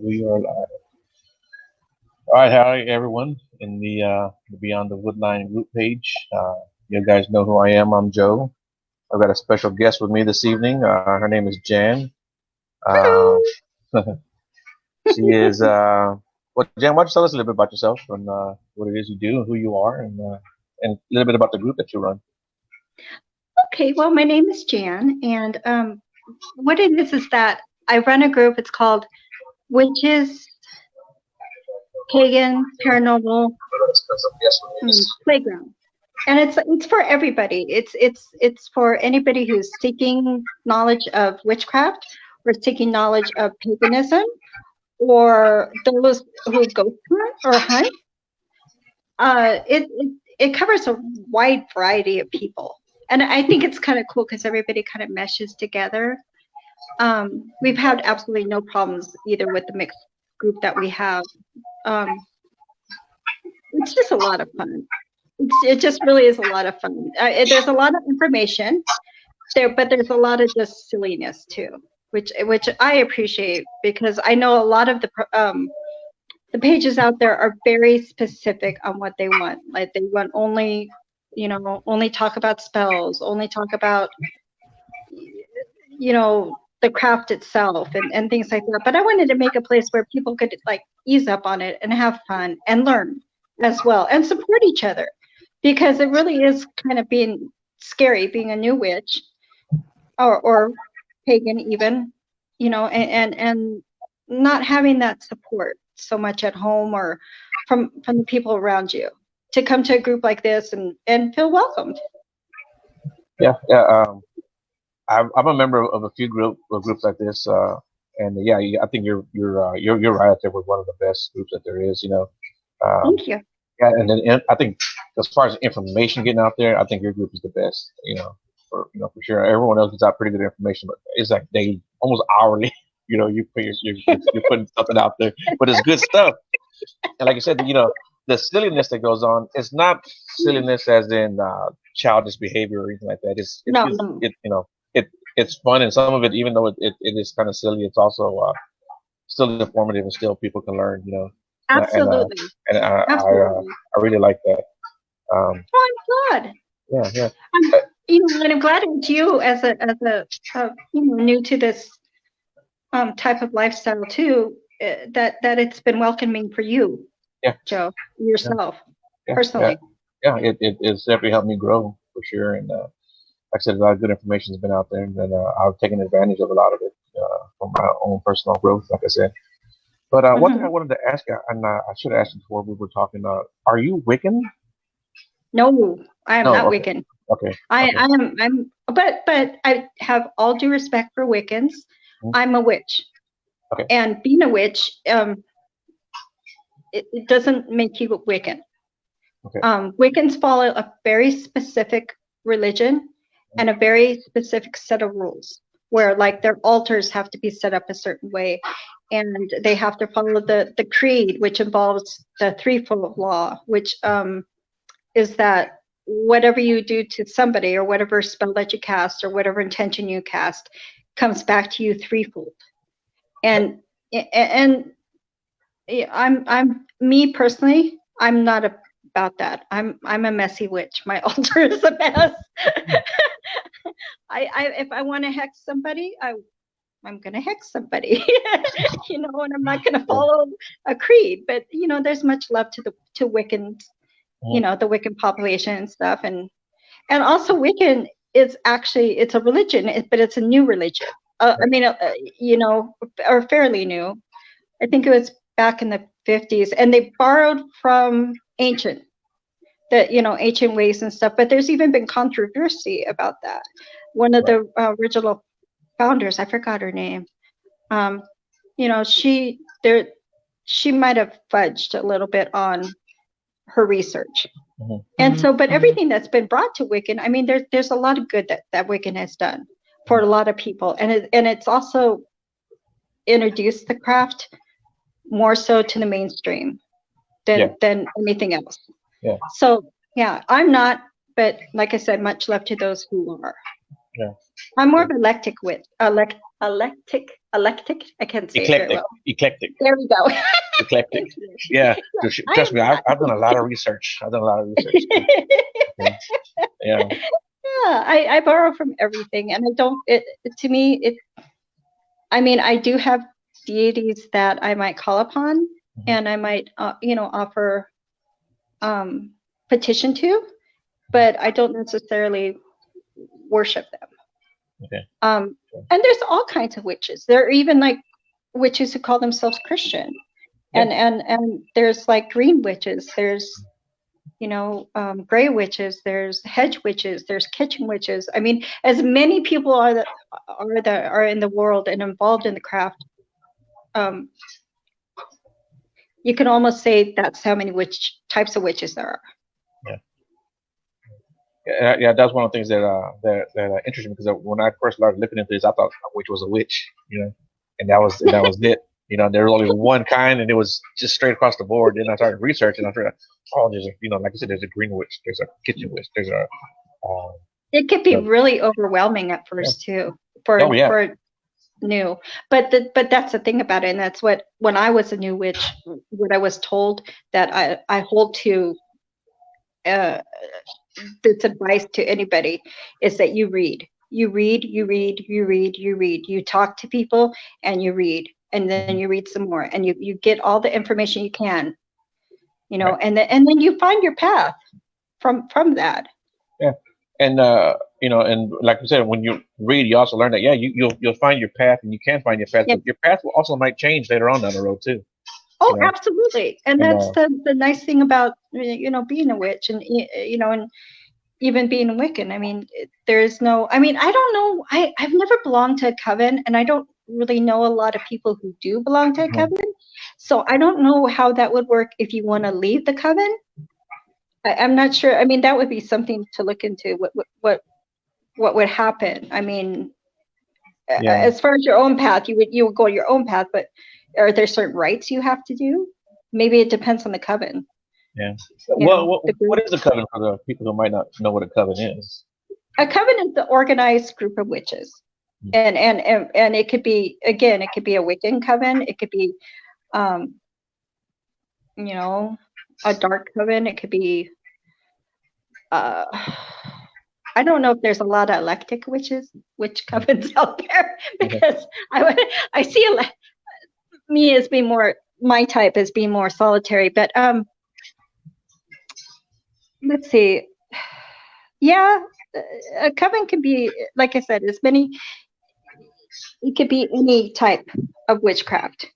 We are live. All right, hi everyone in the Beyond the Woodline group page. You guys know who I am. I'm Joe. I've got a special guest with me this evening. Her name is Jan. Uh, Hello. she is. Well, Jan, why don't you tell us a little bit about yourself and what it is you do, who you are, and a little bit about the group that you run. Okay, well, my name is Jan, and what it is that I run a group. It's called Witches, Pagan, Paranormal Playground, and it's for everybody. It's for anybody who's seeking knowledge of witchcraft, or seeking knowledge of paganism, or those who ghost hunt or hunt. It covers a wide variety of people, and I think it's kind of cool because everybody kind of meshes together. We've had absolutely no problems either with the mixed group that we have. Um, it's just a lot of fun. It just really is a lot of fun. There's a lot of information there, but there's a lot of just silliness too, which I appreciate because I know a lot of the pages out there are very specific on what they want. Like they want only, only talk about spells, only talk about, the craft itself and things like that. But I wanted to make a place where people could like ease up on it and have fun and learn as well and support each other, because it really is kind of being scary being a new witch or pagan even, and not having that support so much at home or from the people around you, to come to a group like this and feel welcomed. Yeah, yeah. I'm a member of a few groups like this, and yeah, I think you're right out there with one of the best groups that there is. Um, Thank you. Yeah, and I think as far as information getting out there, I think your group is the best. For sure. Everyone else gets out pretty good information, but it's like daily, almost hourly. You're putting something out there, but it's good stuff. And like I said, the silliness that goes on, it's not silliness as in childish behavior or anything like that. No, no, It's fun, and some of it, even though it is kind of silly, it's also still informative and still people can learn. And absolutely, and absolutely. I really like that. Um, Oh, I'm glad. yeah, yeah, I'm, and I'm glad it's you as a new to this type of lifestyle too. That it's been welcoming for you, yeah, Joe, yeah, yourself yeah, yeah, personally. yeah. It's definitely helped me grow for sure. And like I said, a lot of good information has been out there, and I've taken advantage of a lot of it for my own personal growth. Like I said, but one thing I Hmm. wanted to ask you, and I should have asked you before we were talking. Are you Wiccan? No, I am No. not Okay. Wiccan. Okay. Okay. I am but I have all due respect for Wiccans. Mhm. I'm a witch, Okay. and being a witch, it doesn't make you a Wiccan. Okay. Wiccans follow a very specific religion and a very specific set of rules, where like their altars have to be set up a certain way, and they have to follow the creed, which involves the threefold law, which is that whatever you do to somebody, or whatever spell that you cast, or whatever intention you cast, comes back to you threefold. And yeah, I'm me personally, I'm not about that. I'm a messy witch. My altar is a mess. I if I want to hex somebody, I'm gonna hex somebody, and I'm not gonna Yeah. follow a creed. But there's much love to Wiccans, Mhm. the Wiccan population and stuff, and also Wiccan is actually, it's a religion, but it's a new religion. I Right. mean, or fairly new. I think it was back in the 50s, and they borrowed from ancient ways and stuff. But there's even been controversy about that. One of Right. the original founders, I forgot her name. Um, she there she might have fudged a little bit on her research. Mhm. And so, but everything that's been brought to Wiccan, I mean, there's a lot of good that Wiccan has done for Mhm. a lot of people, and it's also introduced the craft more so to the mainstream Yeah. than anything else. Yeah. So yeah, I'm not, but like I said, much love to those who are. Yeah. I'm more Yeah. of eclectic eclectic. I can't say it very Eclectic. well. Eclectic. There we go. Eclectic. Yeah. Trust me, I've done a lot of research. Okay. Yeah. Yeah, I borrow from everything, and I don't. To me, I mean, I do have deities that I might call upon, and I might, offer petition to, but I don't necessarily worship them. Okay. And there's all kinds of witches. There are even like witches who call themselves Christian, and there's like green witches. There's gray witches. There's hedge witches. There's kitchen witches. I mean, as many people are in the world and involved in the craft, you can almost say that's how many types of witches there are. Yeah, that's one of the things that interested me, because when I first started looking into this, I thought a witch was a witch, and that was it. There was only one kind, and it was just straight across the board. Then I started researching, and I figured, there's like I said, there's a green witch, there's a kitchen witch, there's a. It could be really overwhelming at first too, for new, but that's the thing about it, and that's what, when I was a new witch, what I was told that I hold to. This advice to anybody is that you read, you talk to people, and you read, and then you read some more, and you get all the information you can, Right. and then you find your path from that. Yeah. And and like you said, when you read, you also learn that you'll find your path, and you can find your path, but your path will also might change later on down the road too. Oh, absolutely. And that's the nice thing about being a witch, and and even being Wiccan. I mean, there is no. I mean, I don't know. I've never belonged to a coven, and I don't really know a lot of people who do belong to a coven. So I don't know how that would work if you want to leave the coven. I'm not sure. I mean, that would be something to look into. What would happen? I mean, as far as your own path, you would go your own path, but are there certain rites you have to do? Maybe it depends on the coven. Yeah. What is a coven for the people who might not know what a coven is? A coven is the organized group of witches, and it could be, again, it could be a Wiccan coven. It could be, a dark coven. It could be. I don't know if there's a lot of eclectic witch covens out there, because I see me as being more, my type as being more solitary, but let's see. Yeah, a coven could be, like I said, it could be any type of witchcraft,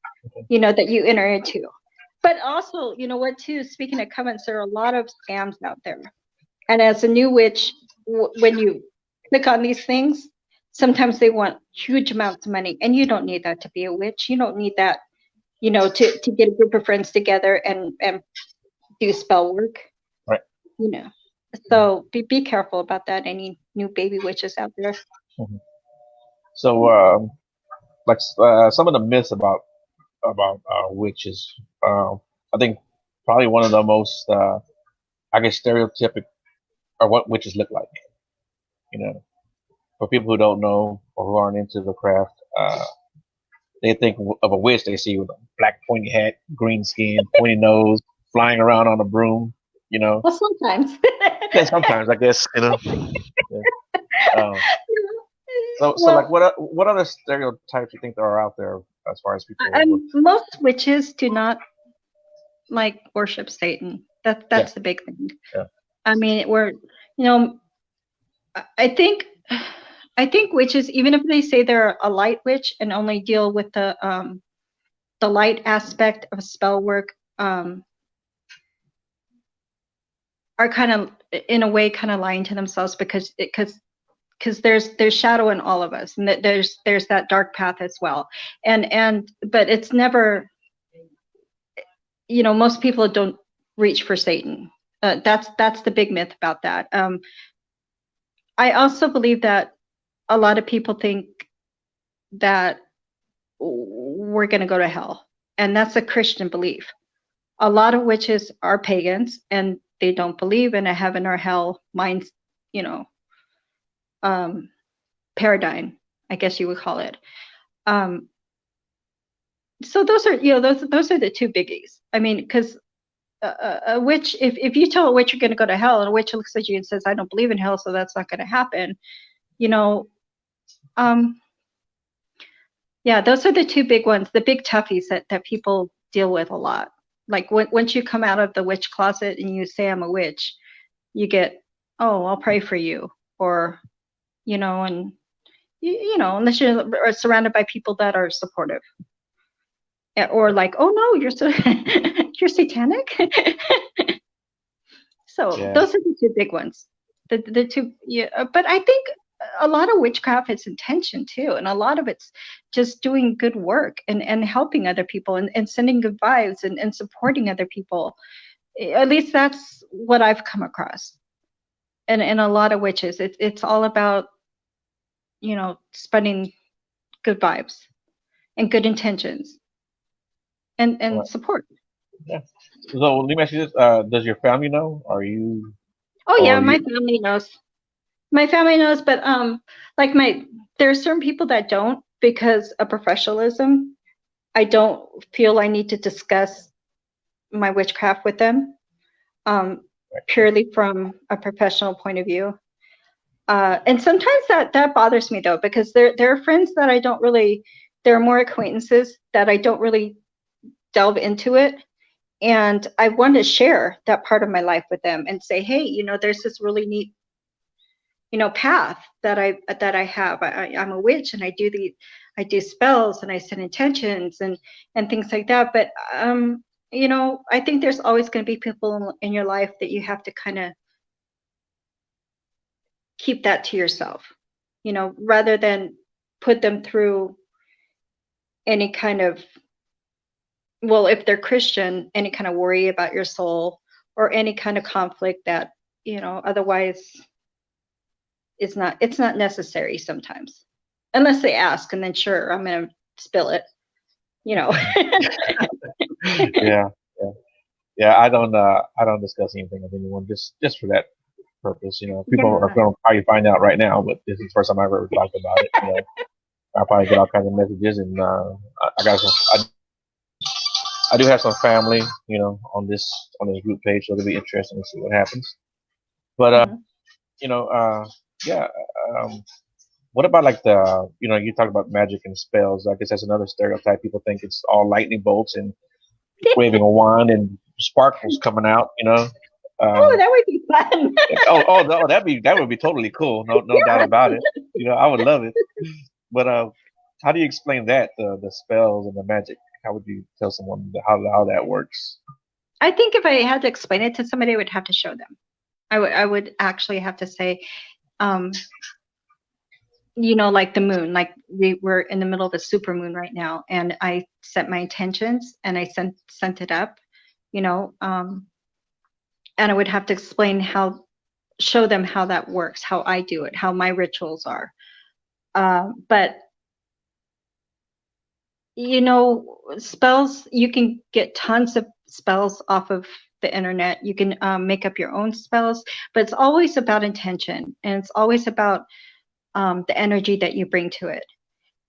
that you enter into. But also, what too, speaking of covens, there are a lot of scams out there. And as a new witch, when you click on these things, sometimes they want huge amounts of money, and you don't need that to be a witch. You don't need that, to get a group of friends together and do spell work. Right. So be careful about that. Any new baby witches out there. So, some of the myths about witches. I think probably one of the most, I guess, stereotypic are what witches look like. For people who don't know or who aren't into the craft, they think of a witch, they see with a black pointy hat, green skin, pointy nose, flying around on a broom. Well, sometimes. Yeah, sometimes, I guess. Yeah. So like, what other stereotypes you think there are out there as far as people? Most witches do not worship Satan. That's the big thing. Yeah. I mean, I think witches, even if they say they're a light witch and only deal with the light aspect of spell work, are kind of, in a way, kind of lying to themselves, because there's shadow in all of us, and that there's that dark path as well, but it's never, most people don't reach for Satan. That's the big myth about that. I also believe that a lot of people think that we're going to go to hell, and that's a Christian belief. A lot of witches are pagans, and they don't believe in a heaven or hell paradigm, I guess you would call it. So those are, those are the two biggies. I mean, because a witch, if you tell a witch you're going to go to hell, and a witch looks at you and says, I don't believe in hell, so that's not going to happen, you know, yeah, those are the two big ones, the big toughies that people deal with a lot. Like once you come out of the witch closet and you say I'm a witch, you get, oh, I'll pray for you, or and unless you're surrounded by people that are supportive, or like, oh no, you're so you're satanic. So Yeah. those are the two big ones. The two, yeah. But I think a lot of witchcraft is intention too, and a lot of it's just doing good work and helping other people and sending good vibes and supporting other people. At least that's what I've come across. And a lot of witches, it's all about spreading good vibes and good intentions and Right. support. Yeah. So let me ask you this: does your family know? Are you Oh yeah, or you? my family knows. My family knows, but like there are certain people that don't, because of professionalism. I don't feel I need to discuss my witchcraft with them, purely from a professional point of view. And sometimes that bothers me though, because there are friends that I don't really. There are more acquaintances that I don't really delve into it, and I want to share that part of my life with them and say, hey, there's this really neat path that I have. I'm a witch, and I do spells, and I set intentions and things like that. But I think there's always going to be people in your life that you have to kind of keep that to yourself, rather than put them through any kind of, well, if they're Christian, any kind of worry about your soul, or any kind of conflict that otherwise it's not necessary sometimes, unless they ask, and then sure, I'm gonna spill it. Yeah. Yeah. Yeah. I don't discuss anything with anyone just for that purpose. People are Yeah. going to probably find out right now, but this is the first time I've ever talked about it. I probably get all kinds of messages, and I got I do have some family, on this group page, so it'll be interesting to see what happens. But Mhm. you know, yeah. Um, what about like you talk about magic and spells. I guess that's another stereotype. People think it's all lightning bolts and waving a wand and sparkles coming out. Oh, Um, that would be fun. oh, no, that would be totally cool. No doubt Yeah. about it. I would love it. But how do you explain that the spells and the magic? How would you tell someone how that works? I think if I had to explain it to somebody, I would have to show them. I would actually have to say, um, like the moon, like we're in the middle of a super moon right now, and I set my intentions and I sent it up, you know, um, and I would have to explain show them how that works, how I do it, how my rituals are. But spells, you can get tons of spells off of the internet. You can make up your own spells, but it's always about intention, and it's always about the energy that you bring to it.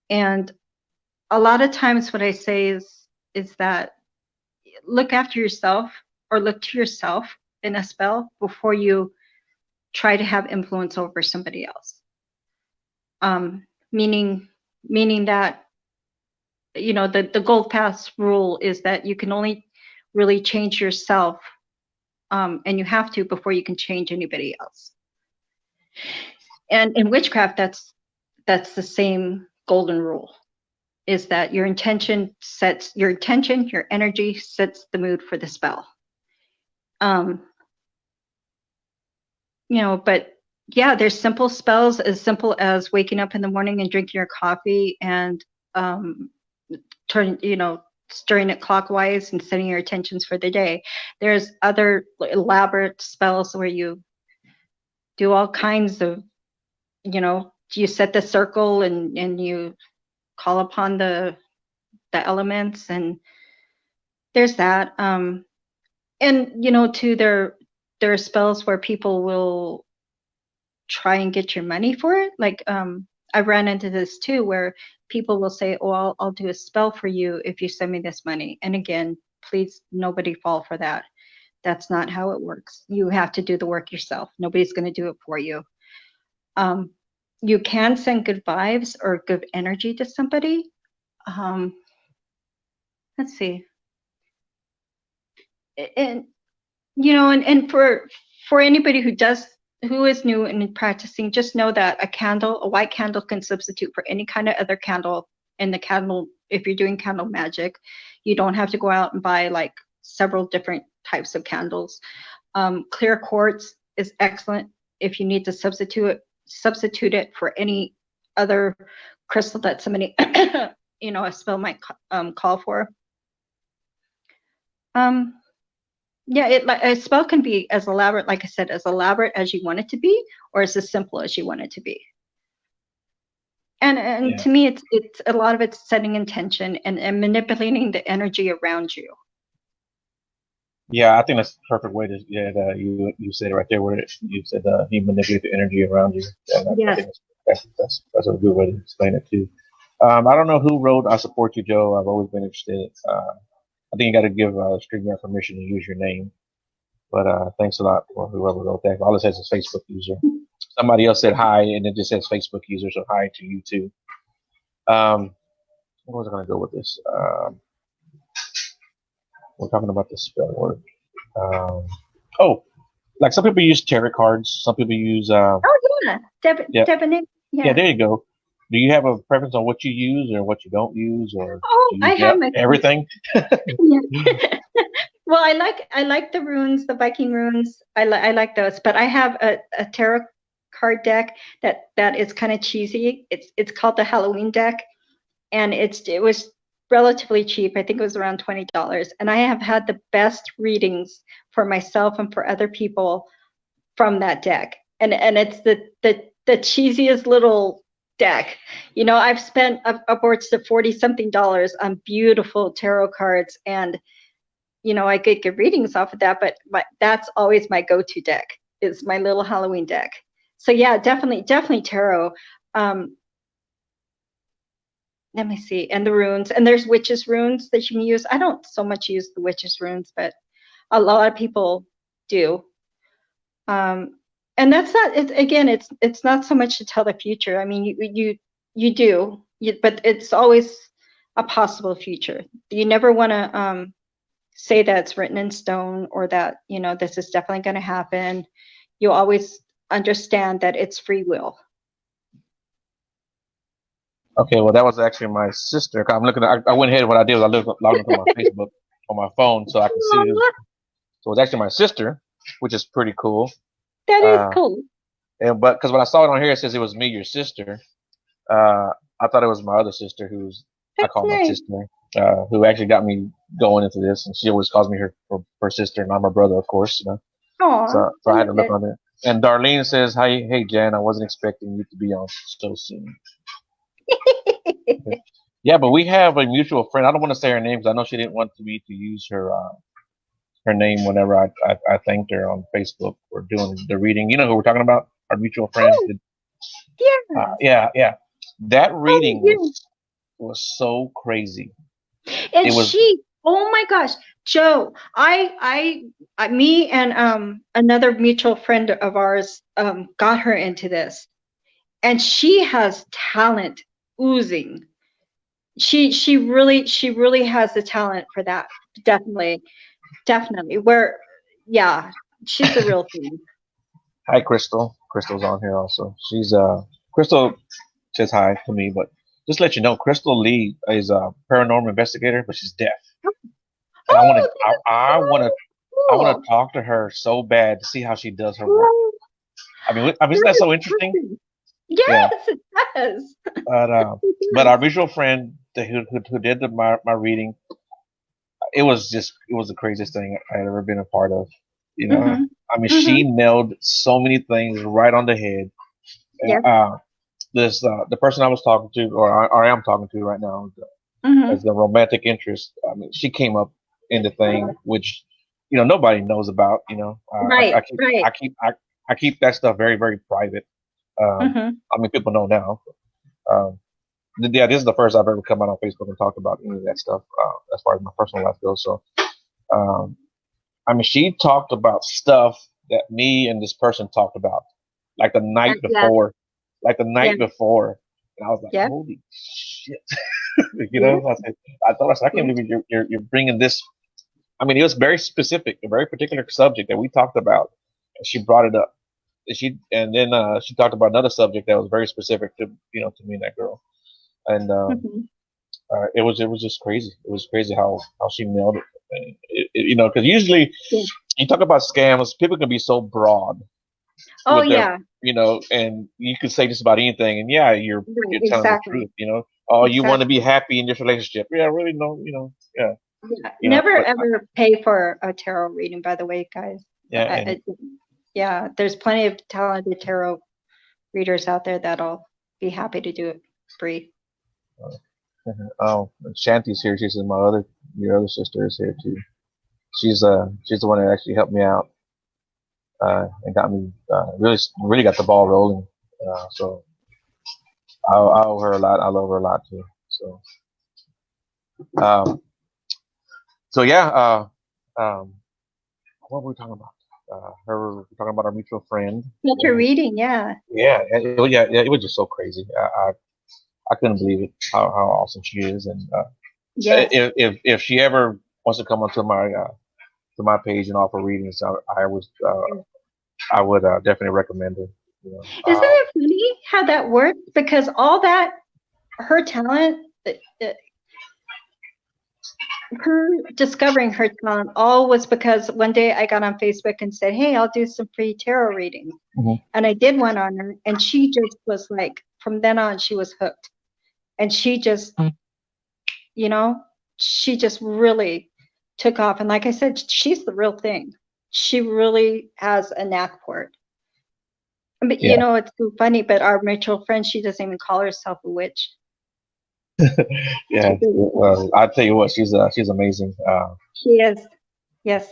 And a lot of times what I say is that look after yourself, or look to yourself in a spell before you try to have influence over somebody else. Meaning that the gold pass rule is that you can only really change yourself, and you have to before you can change anybody else. And in witchcraft, that's the same golden rule, is that your intention, your energy sets the mood for the spell. But yeah, there's simple spells as simple as waking up in the morning and drinking your coffee and um, turn, stirring it clockwise and setting your intentions for the day. There's other elaborate spells where you do all kinds of, you set the circle and you call upon the elements, and there's that. And too, there are spells where people will try and get your money for it. Like I ran into this too, where people will say, oh, I'll do a spell for you if you send me this money. And again, please, nobody fall for that. That's not how it works. You have to do the work yourself. Nobody's going to do it for you. You can send good vibes or good energy to somebody. Let's see. And and for anybody who is new and practicing, just know that a white candle can substitute for any kind of other candle in the candle. If you're doing candle magic, you don't have to go out and buy like several different types of candles. Clear quartz is excellent if you need to substitute it for any other crystal that somebody a spell might call for. Yeah, a spell can be as elaborate, like I said, as elaborate as you want it to be, or as simple as you want it to be. And to me, it's a lot of it's setting intention and manipulating the energy around you. Yeah, I think that's the perfect way to. Yeah, you said it right there where you said he manipulates the energy around you. I think that's a good way to explain it too. I don't know who wrote "I support you, Joe." I've always been interested. I think you got to give StreamYard permission to use your name. But thanks a lot for whoever wrote that. All it says is Facebook user. Somebody else said hi, and it just says Facebook user, so hi to you too. Where was I going to go with this? We're talking about the spell word. Like some people use tarot cards. Some people use. Divination. Yeah, there you go. Do you have a preference on what you use or what you don't use, or I have my everything? Well, I like the runes, the Viking runes. I like those, but I have a tarot card deck that is kind of cheesy. It's called the Halloween deck, and it was relatively cheap. I think it was around $20, and I have had the best readings for myself and for other people from that deck. And it's the cheesiest little deck. I've spent upwards to $40-something on beautiful tarot cards, and I could get readings off of that, but that's always my go-to deck is my little Halloween deck. So yeah, definitely tarot. Let me see, and the runes, and there's witches runes that you can use. I don't so much use the witches runes, but a lot of people do. And that's not. It's not so much to tell the future. I mean, you do, but it's always a possible future. You never want to say that it's written in stone or that this is definitely going to happen. You always understand that it's free will. Okay, well that was actually my sister. I'm looking. I went ahead and what I did was I logged into my Facebook on my phone so I can see it. So it's actually my sister, which is pretty cool. That is cool. But because when I saw it on here, it says it was me, your sister. I thought it was my other sister, I call my sister, who actually got me going into this, and she always calls me her sister, and I'm her brother, of course. Aww, so I had to look on it. And Darlene says, "Hi, hey Jan, I wasn't expecting you to be on so soon." Yeah, but we have a mutual friend. I don't want to say her name because I know she didn't want me to use her name whenever I thanked her on Facebook for doing the reading. You know who we're talking about? Our mutual friend. Yeah. That reading was so crazy. And oh my gosh, Joe, me and another mutual friend of ours got her into this, and she has talent oozing. She really has the talent for that. Definitely. She's a real thing. Hi, Crystal. Crystal's on here also. She's Crystal says hi to me, but just to let you know, Crystal Lee is a paranormal investigator, but she's deaf. And I want to talk to her so bad to see how she does her work. I mean, isn't that so interesting? Yes, it does. But our visual friend who did my reading, it was the craziest thing I had ever been a part of. I mean, she nailed so many things right on the head. Yeah. The person I was talking to, or I am talking to right now, as the romantic interest. I mean, she came up in the thing which nobody knows about. Right. I keep that stuff very, very private. I mean, people know now. Yeah, this is the first I've ever come out on Facebook and talked about any of that stuff as far as my personal life goes. So, um, I mean, she talked about stuff that me and this person talked about, like the night Yeah, before, like the yeah, night before, and I was like, yeah, holy shit, yeah, I thought I can't yeah. believe you're bringing this. I mean, it was very specific, a very particular subject that we talked about, and she brought it up. And then she talked about another subject that was very specific to to me and that girl, and Mhm. it was just crazy. It was crazy how she nailed it. And because usually Yeah. you talk about scams, people can be so broad Oh with their yeah, and you can say just about anything, and yeah, right, you're telling the exactly, truth. Oh, you want to be exactly. happy in this relationship? Yeah, really? No, yeah, Yeah. Never but ever pay for a tarot reading, by the way, guys. yeah, and Yeah, there's plenty of talented tarot readers out there that'll be happy to do it free. oh, Shanti's here. She says your other sister is here too. She's the one that actually helped me out and got me really got the ball rolling. So I owe her a lot. I love her a lot too. Um, so yeah. What were we talking about? We're talking about our mutual friend. Get your reading, yeah. It was just so crazy. I couldn't believe it how awesome she is, and Yes. if she ever wants to come onto my page and offer readings, I would definitely recommend her. You know, Isn't it funny how that works? Because all that, her talent, her discovering her talent, all was because one day I got on Facebook and said, "Hey, I'll do some free tarot readings," Mhm. and I did one on her, and she just was like, from then on, she was hooked, and she just, you know, she just really took off. And like I said, she's the real thing. She really has a knack for it. But Yeah, it's so funny. But our mutual friend, she doesn't even call herself a witch. yeah. Well, I tell you what, she's amazing. She is. Yes.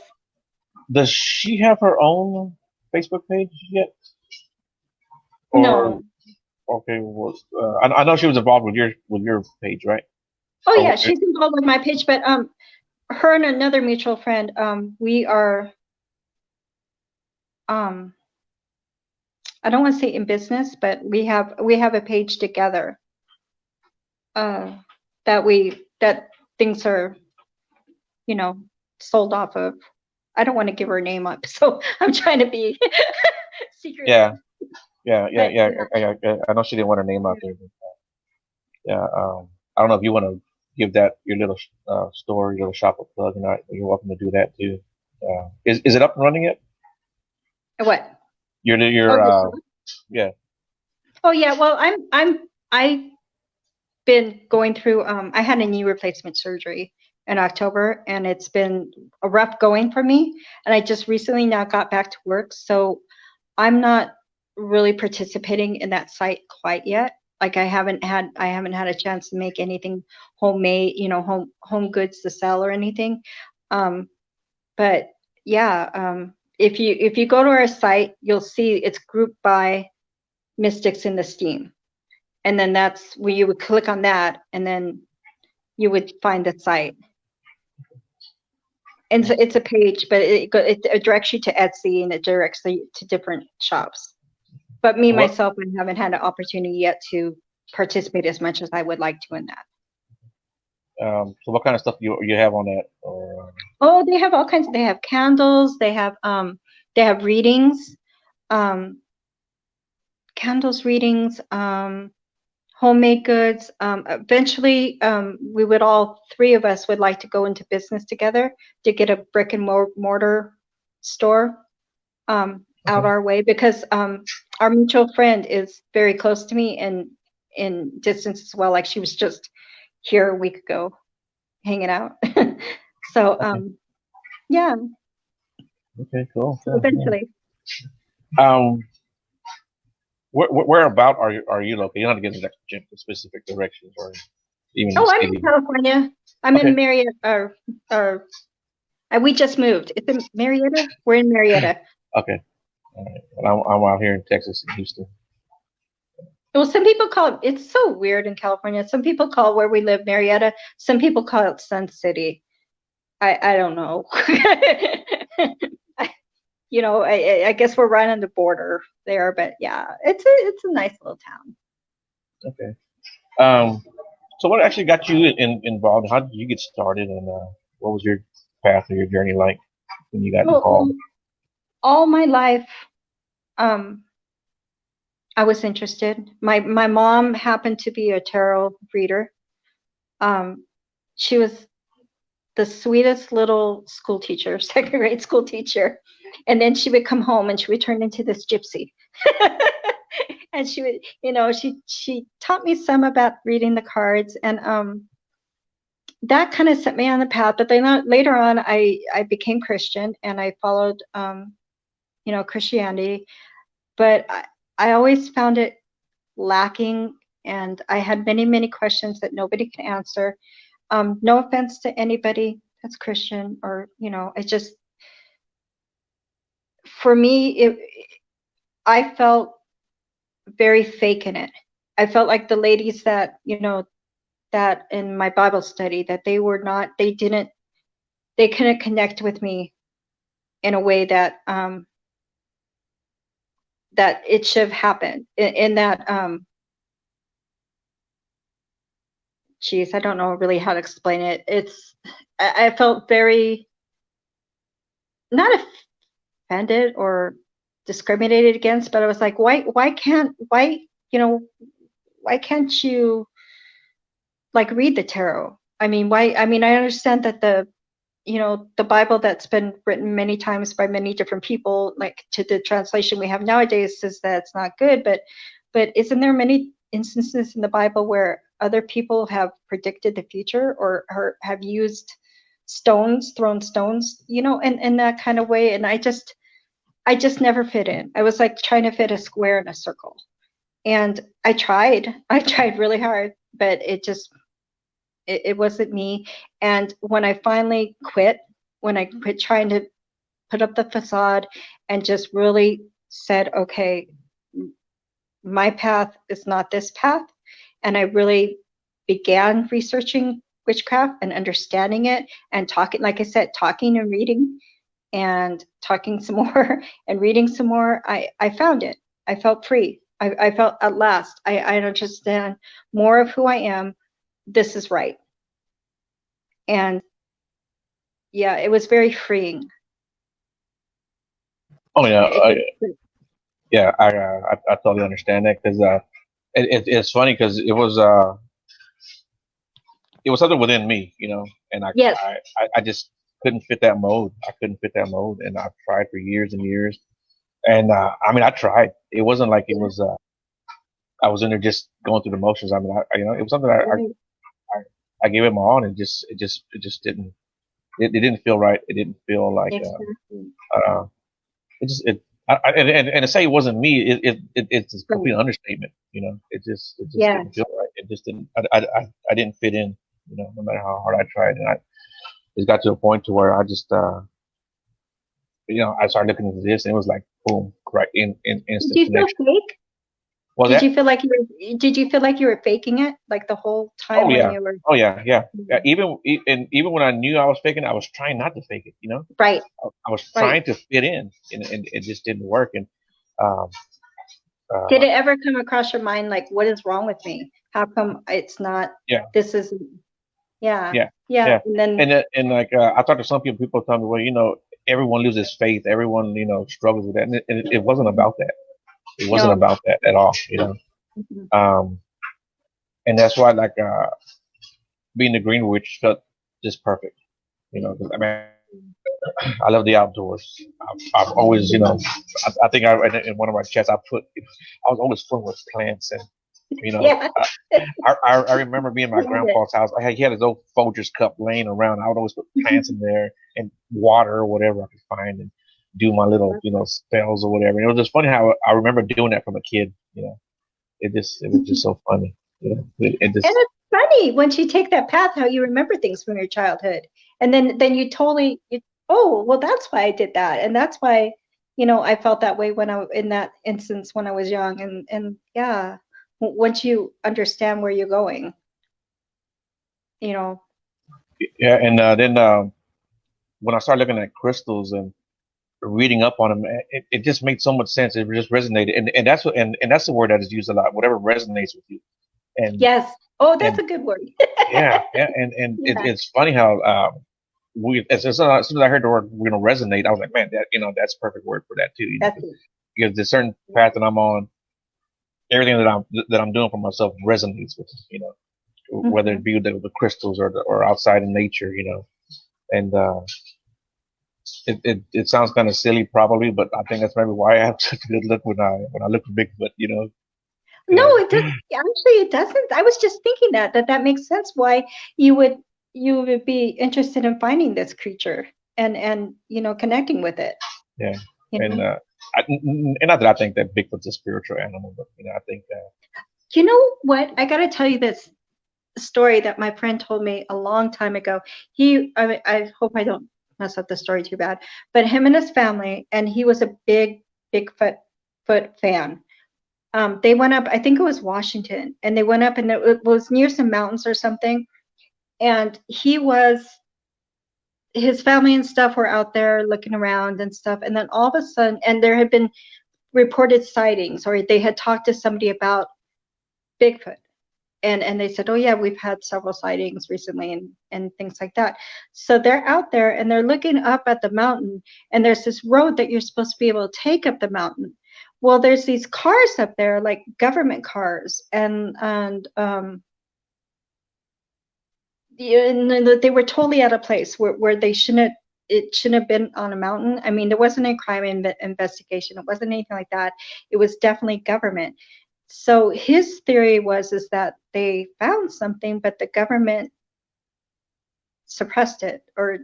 Does she have her own Facebook page yet? Or No. okay, I know she was involved with your page, right? Oh Or yeah, she's involved with my page, but her and another mutual friend, we are um I don't want to say in business, but we have a page together. Uh that things are, you know, sold off of. I don't want to give her name up, so I'm trying to be secretive. yeah, yeah, yeah, But yeah. I know she didn't want her name out there. But, yeah, I don't know if you want to give that your little store, your little shop a plug, and you're welcome to do that too. Is it up and running yet? what? Oh, Your yeah. oh yeah. Well, I've been going through. I had a knee replacement surgery in October, and it's been a rough going for me. And I just recently now got back to work, so I'm not really participating in that site quite yet. Like I haven't had a chance to make anything homemade, home goods to sell or anything. Um, but yeah, if you go to our site, you'll see it's grouped by Mystics in the Steam, and then that's where you would click on that, and then you would find the site. And so it's a page, but it directs you to Etsy, and it directs you to different shops. But me What myself, I haven't had an opportunity yet to participate as much as I would like to in that. so what kind of stuff you have on that? Or Oh, they have all kinds. They have candles. They have readings, um, candles readings, homemade goods. Eventually, we would all three of us would like to go into business together to get a brick and mortar store out okay, our way, because our mutual friend is very close to me and in distance as well. Like she was just here a week ago hanging out. So okay, yeah, okay, cool, so cool, yeah. eventually. Where about are you located? You don't have to get into specific directions or even the Oh, I'm in city. California. I'm in Okay, Marietta. Or we just moved. It's in Marietta. We're in Marietta. okay, all right. And I'm out here in Texas, in Houston. Well, some people call it, it's so weird in California. Some people call where we live Marietta. Some people call it Sun City. I don't know. I guess we're right on the border there, but yeah, it's a nice little town. Okay. So what actually got you involved? How did you get started, and what was your path or your journey like when you got Well, involved? all my life, um, I was interested. My mom happened to be a tarot reader. Um, she was the sweetest little school teacher, second grade school teacher. And then she would come home and she would turn into this gypsy. And she would, she taught me some about reading the cards, and that kind of set me on the path. But then later on, I became Christian and I followed, Christianity. But I always found it lacking, and I had many, many questions that nobody could answer. No offense to anybody that's Christian, or it just, for me, I felt very fake in it. I felt like the ladies that that in my Bible study, that they couldn't connect with me in a way that that it should have happened. In that, geez, I don't know really how to explain it. I felt very, not offended or discriminated against, but I was like, why can't you like read the tarot? I mean, why? I mean, I understand that the Bible that's been written many times by many different people, like to the translation we have nowadays, says that it's not good, but isn't there many instances in the Bible where other people have predicted the future, or have used thrown stones, in that kind of way? And I just never fit in. I was like trying to fit a square in a circle. And I tried really hard, but it wasn't me. And when I finally quit, when I quit trying to put up the facade and just really said, okay, my path is not this path. And I really began researching witchcraft and understanding it and talking, like I said, talking and reading and talking some more and reading some more. I found it. I felt free. I felt at last, I understand more of who I am. This is right. And yeah, it was very freeing. Oh yeah, It- yeah. I totally understand that because it's funny because it was something within me, and yes. I just couldn't fit that mold. I couldn't fit that mold, and I've tried for years and years. And I mean, I tried. It wasn't like it was. I was in there just going through the motions. I mean, it was something I, I gave it my all, and it just didn't. It didn't feel right. It didn't feel like. Exactly. Uh, it just it. And to say it wasn't me, it's a complete understatement. It just Yeah. didn't feel right. It just didn't. I didn't fit in. No matter how hard I tried, and it got to a point to where I just I started looking into this, and it was like boom, right in Did instant you feel connection. fake? Was Did that? you feel like you were faking it like the whole Oh time when yeah. you were? Oh yeah, yeah. Yeah, even when I knew I was faking, I was trying not to fake it. Right, I was right. trying to fit in, and it just didn't work. And um, Did uh, it ever come across your mind like, what is wrong with me? How come it's not, yeah, this is, yeah, yeah, yeah. yeah. And then, And like I talked to some people. People tell me, well, everyone loses faith. Everyone, struggles with that. And it wasn't about that. It wasn't no. about that at all. Mhm. Um, and that's why like being the Green Witch felt just perfect. 'Cause, I mean, I love the outdoors. I've always, I think in one of my chats I was always filled with plants, and you know, Yeah. I remember being in my Love it. grandpa's house. He had his old Folgers cup laying around. I would always put plants in there and water or whatever I could find, and do my little, spells or whatever. And it was just funny how I remember doing that from a kid. It was just so funny. It And just it's funny once you take that path, how you remember things from your childhood. And then oh, well, that's why I did that. And that's why, I felt that way in that instance when I was young. And yeah, once you understand where you're going, you know. Yeah, and then when I started looking at crystals and reading up on them, it just made so much sense. It just resonated, and that's what and that's the word that is used a lot. Whatever resonates with you, and Yes. Oh, that's and a good word. yeah, and Yeah, it's funny how we as soon as I heard the word resonate, I was like, man, that that's a perfect word for that too. that's it. Because the certain path that I'm on, everything that I'm doing for myself resonates with whether it Hmm. be the crystals or outside in nature, and it sounds kind of silly probably, but I think that's maybe why I have such a good look when I look for Bigfoot. No, Yeah, it doesn't. Actually, it doesn't. I was just thinking that makes sense why you would you would be interested in finding this creature and connecting with it. yeah, You and know. and not that I think that Bigfoot's a spiritual animal, but I think that You know what? I got to tell you this story that my friend told me a long time ago. I hope I don't mess up the story too bad, but him and his family, and he was a Bigfoot fan. They went up, I think it was Washington, and they went up and it was near some mountains or something. And his family and stuff were out there looking around and stuff. And then all of a sudden, and there had been reported sightings, or they had talked to somebody about Bigfoot. And they said, oh yeah, we've had several sightings recently and things like that. So they're out there and they're looking up at the mountain, and there's this road that you're supposed to be able to take up the mountain. Well, there's these cars up there, like government cars, and they were totally out of place where it shouldn't have been on a mountain. I mean, there wasn't a crime investigation. It wasn't anything like that. It was definitely government. So his theory is that they found something, but the government suppressed it, cover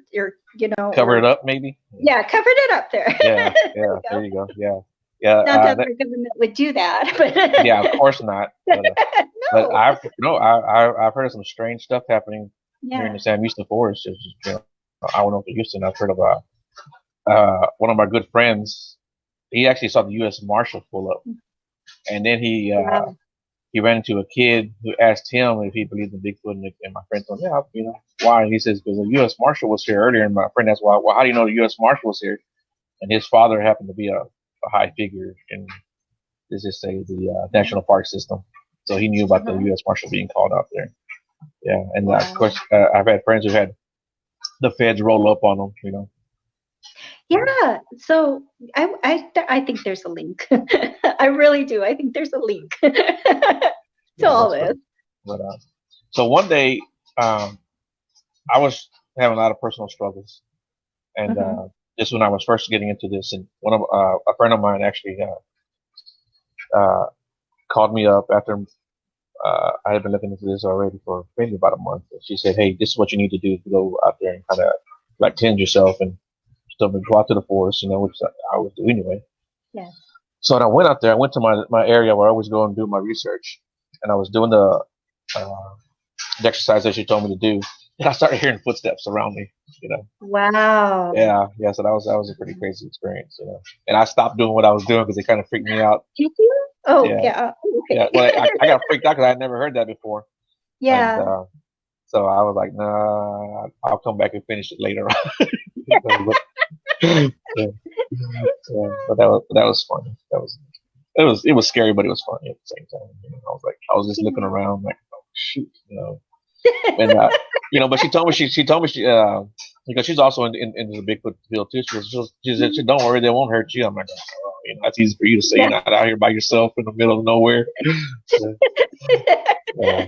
or it up maybe. yeah, covered it up there. Yeah, There yeah, you there go. you go. Yeah, yeah, Not that our government would do that, yeah. Of but course not. But no. I've heard of some strange stuff happening here in Yeah. the Sam Houston forest. I went over to Houston. I've heard of one of my good friends. He actually saw the U.S. Marshal pull up, and then Wow. he ran into a kid who asked him if he believed in Bigfoot, and my friend told him, yeah, why? And he says because the U.S. Marshal was here earlier, and my friend asked, why? Well, how do you know the U.S. Marshal was here? And his father happened to be a high figure in, let's just say, the national park system, so he knew about the Uh-huh. U.S. Marshal being called out there. Yeah, and of Wow. course, I've had friends who had the feds roll up on them. Yeah. So I think there's a link. I really do. I think there's a link to Yeah, all that's this. funny. But so one day, I was having a lot of personal struggles, and Hmm. this when I was first getting into this, and one of a friend of mine actually uh, called me up after I had been looking into this already for maybe about a month. She said, "Hey, this is what you need to do to go out there and kind of like tend yourself and stuff, and go out to the forest, which I would do anyway." Yeah. So when I went out there, I went to my area where I always go and do my research, and I was doing uh, the exercise that she told me to do, and I started hearing footsteps around me. Wow. Yeah, yeah. So that was a pretty crazy experience. And I stopped doing what I was doing because it kind of freaked me out. Did you? Oh, Yeah, yeah. yeah. Okay. Well, I got freaked out because I had never heard that before, and Yeah. so I was like, nah, I'll come back and finish it later on. but, yeah, but that was funny. It was scary, but it was funny at the same time. I was just looking around like, oh shoot. And but she told me because she's also in the Bigfoot field too. She said, "Don't worry, they won't hurt you." I'm like, oh, that's easy for you to say. You're Yeah. not out here by yourself in the middle of nowhere. Yeah, yeah,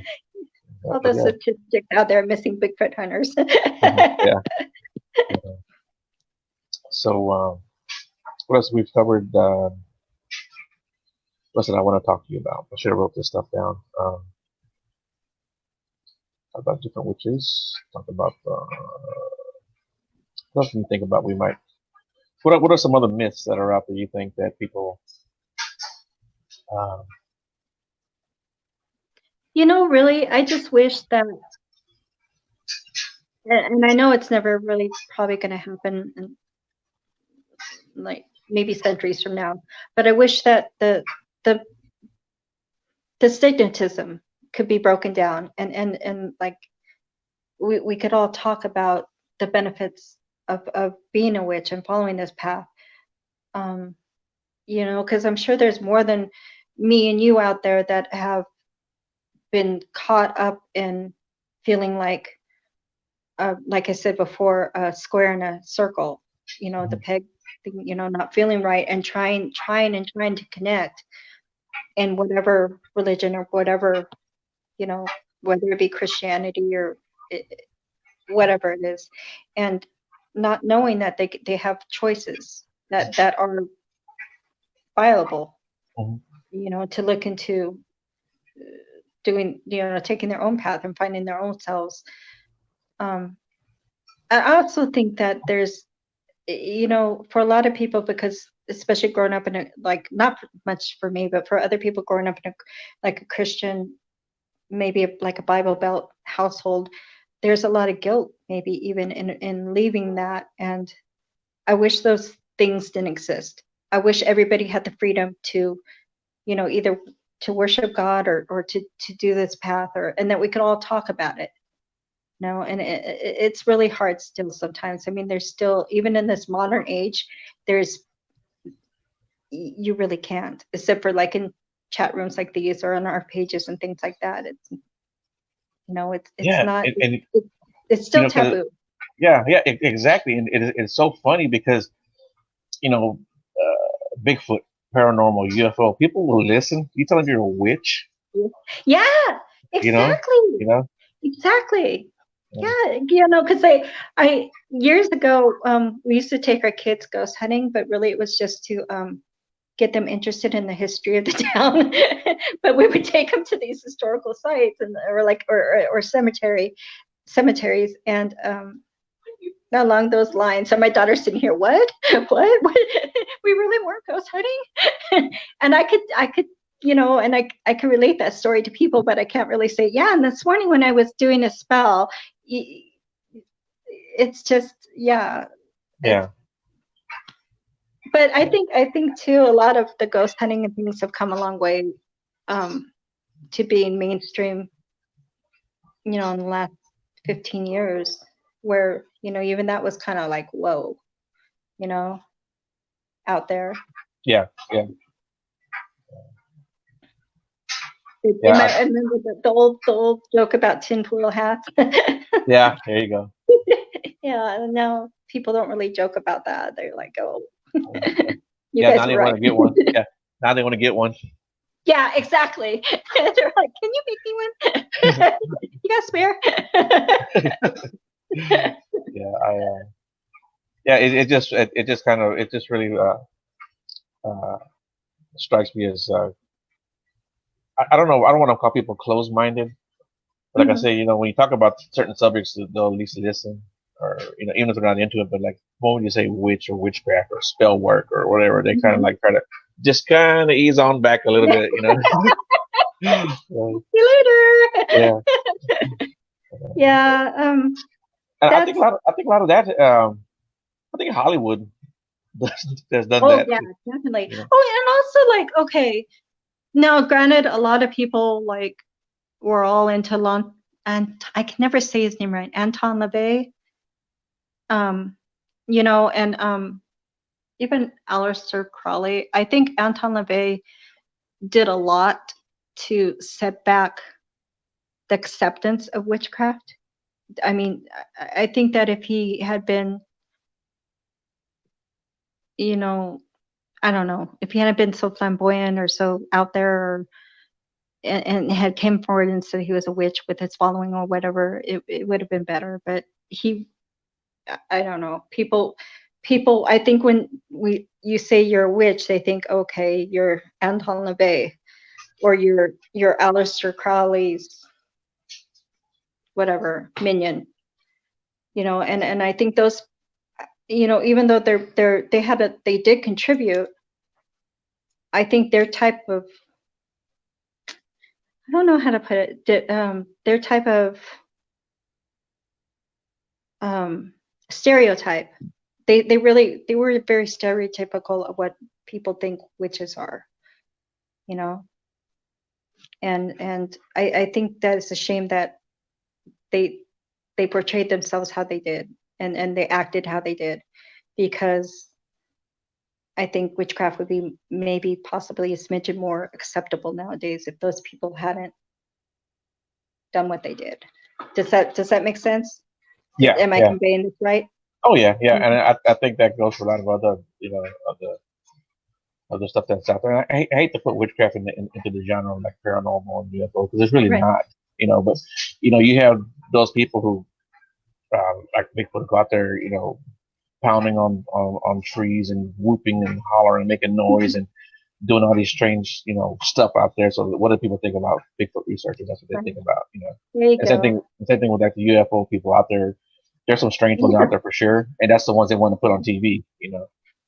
All but those statistics out there missing Bigfoot hunters. yeah. Yeah. So what else we've covered? What's that I want to talk to you about? I should have wrote this stuff down. Talk about different witches. Talk about what else do you think about? We might. What are some other myths that are out there you think that people um, Really, I just wish that, and I know it's never really probably going to happen in like maybe centuries from now, but I wish that the the stigmatism could be broken down, and like we could all talk about the benefits of being a witch and following this path. You know, because I'm sure there's more than me and you out there that have been caught up in feeling like I said before, a square in a circle, you know, the peg, you know, not feeling right, and trying to connect in whatever religion or whatever, you know, whether it be Christianity or whatever it is, and not knowing that they have choices that are viable, you know, to look into doing, you know, taking their own path and finding their own selves. I also think that there's, you know, for a lot of people, because especially growing up in a, like, not much for me, but for other people growing up in a, like a Christian, maybe like a Bible Belt household, there's a lot of guilt, maybe even in leaving that. And I wish those things didn't exist. I wish everybody had the freedom to, you know, either to worship God or to do this path, or, and that we could all talk about it. No, and it's really hard still sometimes. I mean, there's still, even in this modern age, there's, you really can't, except for like in chat rooms like these or on our pages and things like that. It's, you know, it's not, it's still, you know, taboo. Exactly. And it's so funny because, you know, Bigfoot, paranormal, UFO, people will listen. You tell them you're a witch. Yeah, exactly. You know? Exactly. Yeah, you know, because I years ago, we used to take our kids ghost hunting, but really it was just to get them interested in the history of the town. But we would take them to these historical sites and or cemeteries, and along those lines. So my daughter's sitting here, what? We really weren't ghost hunting? And I could, you know, and I can relate that story to people, but I can't really say, yeah, and this morning when I was doing a spell, it's just, yeah. But I think too, a lot of the ghost hunting and things have come a long way to being mainstream, you know, in the last 15 years, where, you know, even that was kind of like, whoa, you know, out there. Yeah. I remember the old joke about tinfoil hats. Yeah, there you go. Yeah, and now people don't really joke about that. They're like, oh, you guys now they want to get one. Yeah, now they want to get one. Yeah, exactly. They're like, can you make me one? You got spare? It just kind of, it just really strikes me as I don't know, I don't want to call people closed-minded, but like I say, you know, when you talk about certain subjects, they'll at least listen, or, you know, even if they're not into it. But like when you say witch or witchcraft or spell work or whatever, they kind of like try to just kind of ease on back a little bit, you know. See you later. Yeah. I think a lot of that. I think Hollywood has done that. Yeah, definitely. You know? Oh, and also like, okay, now granted, a lot of people like were all into and I can never say his name right, Anton LaVey. You know, and even Aleister Crowley. I think Anton LaVey did a lot to set back the acceptance of witchcraft. I mean, I think that if he had been, you know, I don't know, if he hadn't been so flamboyant or so out there, and had came forward and said he was a witch with his following or whatever, it would have been better. But I don't know, people, I think when you say you're a witch, they think, okay, you're Anton LaVey, or you're Aleister Crowley's whatever minion, you know. And I think those, you know, even though they did contribute, I think their type of, I don't know how to put it, their type of stereotype, they were very stereotypical of what people think witches are, you know. And I think that it's a shame that they portrayed themselves how they did, and they acted how they did, because I think witchcraft would be maybe possibly a smidgen more acceptable nowadays if those people hadn't done what they did. Does that make sense? Yeah, Am I yeah. conveying this right? Oh yeah, yeah. And I think that goes for a lot of other, other stuff that's out there. I hate to put witchcraft into the genre of like paranormal and UFO because it's really Right. not, but you have those people who like Bigfoot go out there, pounding on trees and whooping and hollering and making noise and doing all these strange, stuff out there. So what do people think about Bigfoot researchers? That's what they think about. There you And go. same thing with like the UFO people out there. There's some strange ones out there for sure, and that's the ones they want to put on TV.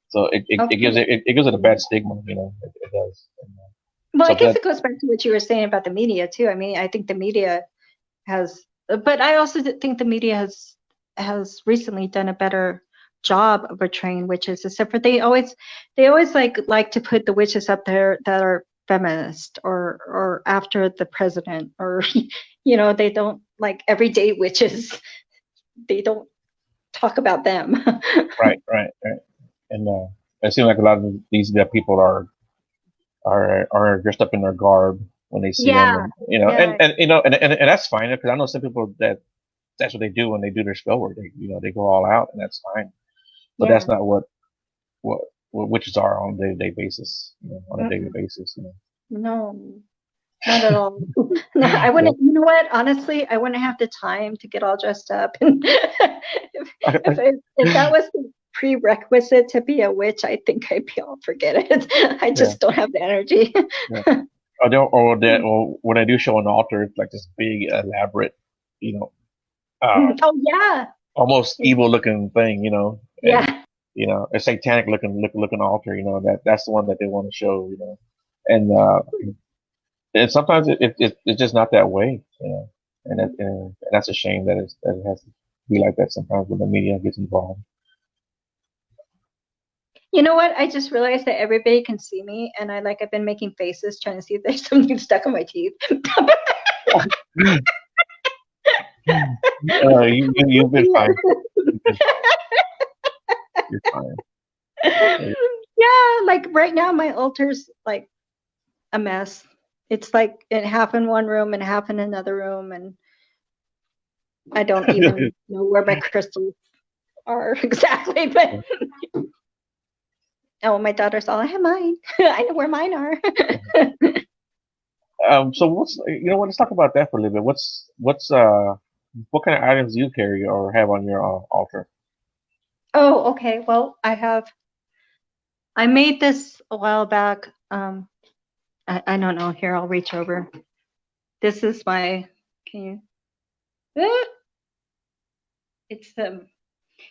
So it gives it a bad stigma, it does. Well, I So guess that it goes back to what you were saying about the media too. I mean, I think the media has, but I also think the media has recently done a better job of portraying witches, except for they always like to put the witches up there that are feminist or after the president, or they don't like everyday witches. They don't talk about them. right. And it seems like a lot of these people are dressed up in their garb when they see them, Yeah, and yeah, and that's fine because I know some people that's what they do when they do their spell work. They go all out, and that's fine. But yeah. that's not what witches are on a day-to-day basis, on a daily Mm-mm. basis. No, not at all. No, I Yeah. wouldn't. You know what? Honestly, I wouldn't have the time to get all dressed up. And if that was the prerequisite to be a witch, I think I'd be all forget it. I Yeah, just don't have the energy. yeah. Or when I do show an altar, it's like this big, elaborate, you know, uh, Oh yeah, almost evil looking thing, and yeah. a satanic looking altar, that's the one that they want to show. And and sometimes it's just not that way. And that's a shame that it has to be like that sometimes when the media gets involved. You know what? I just realized that everybody can see me, and I've been making faces trying to see if there's something stuck in my teeth. You've been fine. You're fine. Yeah, like right now my altar's like a mess. It's like half in one room and half in another room, and I don't even know where my crystals are exactly. But oh, my daughter's all, I have mine. I know where mine are. So let's talk about that for a little bit. What kind of items do you carry or have on your altar? Oh, okay. Well, I made this a while back. I don't know. Here, I'll reach over. This is my. Can you? Ah!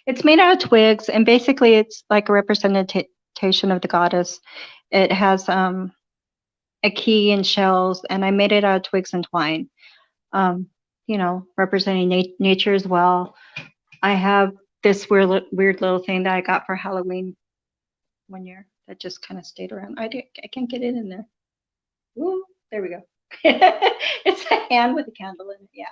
It's made out of twigs, and basically it's like a representation of the goddess. It has a key and shells, and I made it out of twigs and twine. Representing nature as well. I have this weird little thing that I got for Halloween one year that just kind of stayed around. I can't get it in there. Ooh, there we go. It's a hand with a candle in it. Yeah.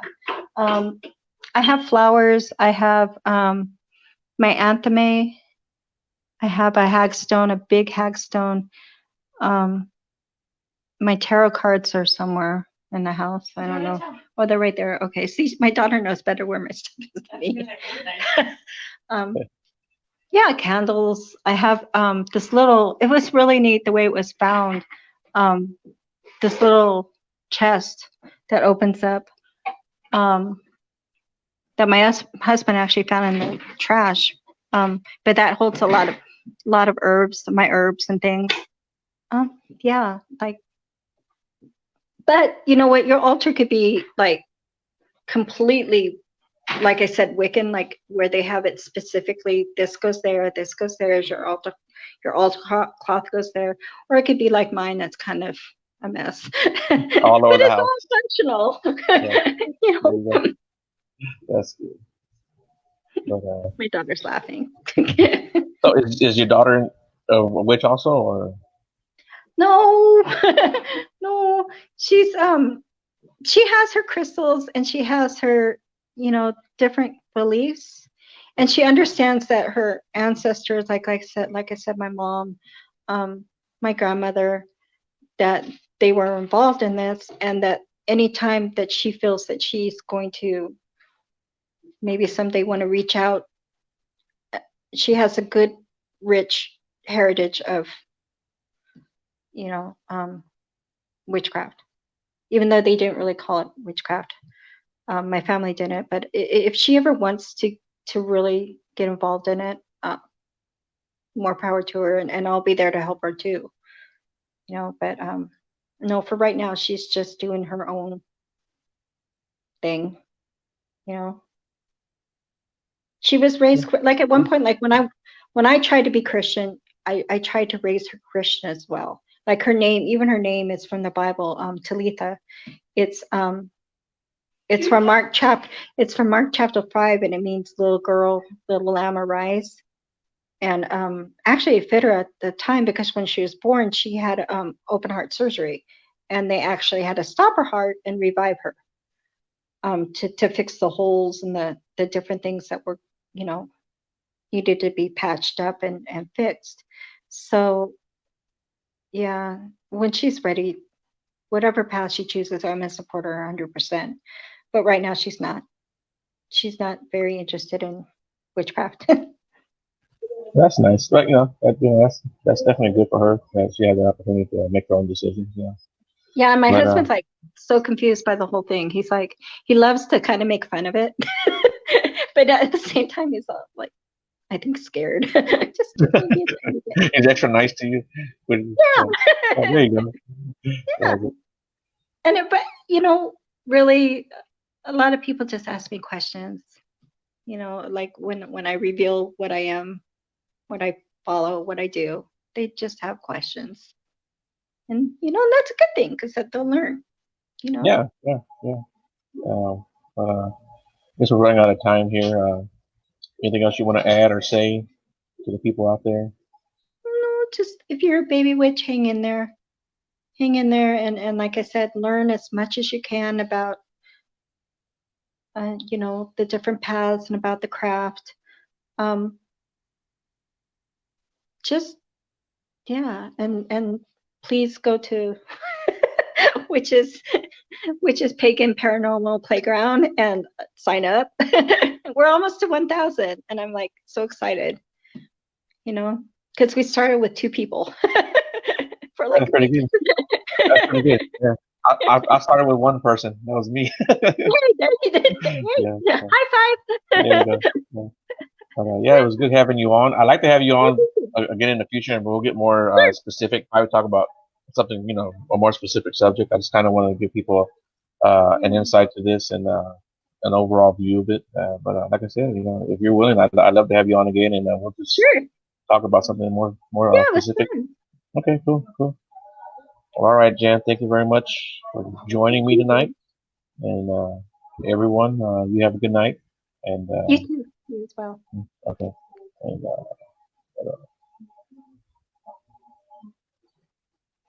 I have flowers. I have my antheme. I have a hagstone, a big hagstone. My tarot cards are somewhere in the house. I don't know. Oh, they're right there. Okay. See, my daughter knows better where my stuff is than me. Yeah, candles. I have this little, it was really neat the way it was found. This little chest that opens up, that my husband actually found in the trash. But that holds a lot of herbs, my herbs and things. Yeah, but you know what? Your altar could be like completely, like I said, Wiccan, like where they have it specifically. This goes there. This goes there. As your altar. Your altar cloth goes there, or it could be like mine. That's kind of a mess, All over but the it's house. all functional. Yeah, there you go. That's good. But, My daughter's laughing. so is your daughter a witch also, or? No, no. She has her crystals and she has her, different beliefs, and she understands that her ancestors, like I said, my mom, um, my grandmother, that they were involved in this, and that anytime that she feels that she's going to maybe someday want to reach out, she has a good, rich heritage of, you know, um, witchcraft, even though they didn't really call it witchcraft. My family didn't, but if she ever wants to really get involved in it, more power to her, and I'll be there to help her too. But no, for right now, she's just doing her own thing. You know, she was raised like at one point, like when I tried to be Christian, I tried to raise her Christian as well. Like her name, even her name is from the Bible, Talitha. It's um it's from Mark chapter 5, and it means little girl, little lamb arise. And actually it fit her at the time, because when she was born, she had open heart surgery, and they actually had to stop her heart and revive her, to fix the holes and the different things that were, you know, needed to be patched up and fixed. So yeah, when she's ready, whatever path she chooses, I'm gonna support her 100%. But right now she's not. She's not very interested in witchcraft. That's nice. But that's definitely good for her that she had the opportunity to make her own decisions. Yeah, and my But husband's like so confused by the whole thing. He's like, he loves to kind of make fun of it, but at the same time, he's all like, I think scared. Just maybe a tiny bit. it's extra nice to you. There you go. Yeah. But really, a lot of people just ask me questions. Like when I reveal what I am, what I follow, what I do, they just have questions, and that's a good thing, because that they'll learn. Yeah. I guess we're running out of time here. Anything else you want to add or say to the people out there? No, just if you're a baby witch, hang in there. Hang in there, and like I said, learn as much as you can about the different paths and about the craft. Um, just yeah, and please go to which is Pagan Paranormal Playground and sign up. We're almost to 1,000, and I'm like so excited, because we started with 2 people for like That's a pretty week. good. That's pretty good. Yeah. I started with one person. That was me. Yeah. High There you go. Yeah. Okay. Yeah, it was good having you on. I'd like to have you on again in the future, and we'll get more specific. I would talk about something, a more specific subject. I just kind of want to give people an insight to this and an overall view of it. But like I said, if you're willing, I'd love to have you on again, and we'll just Sure. talk about something more Yeah, specific. Okay, cool. All right, Jan, thank you very much for joining me tonight. And everyone, you have a good night. And you too. You as well. okay. And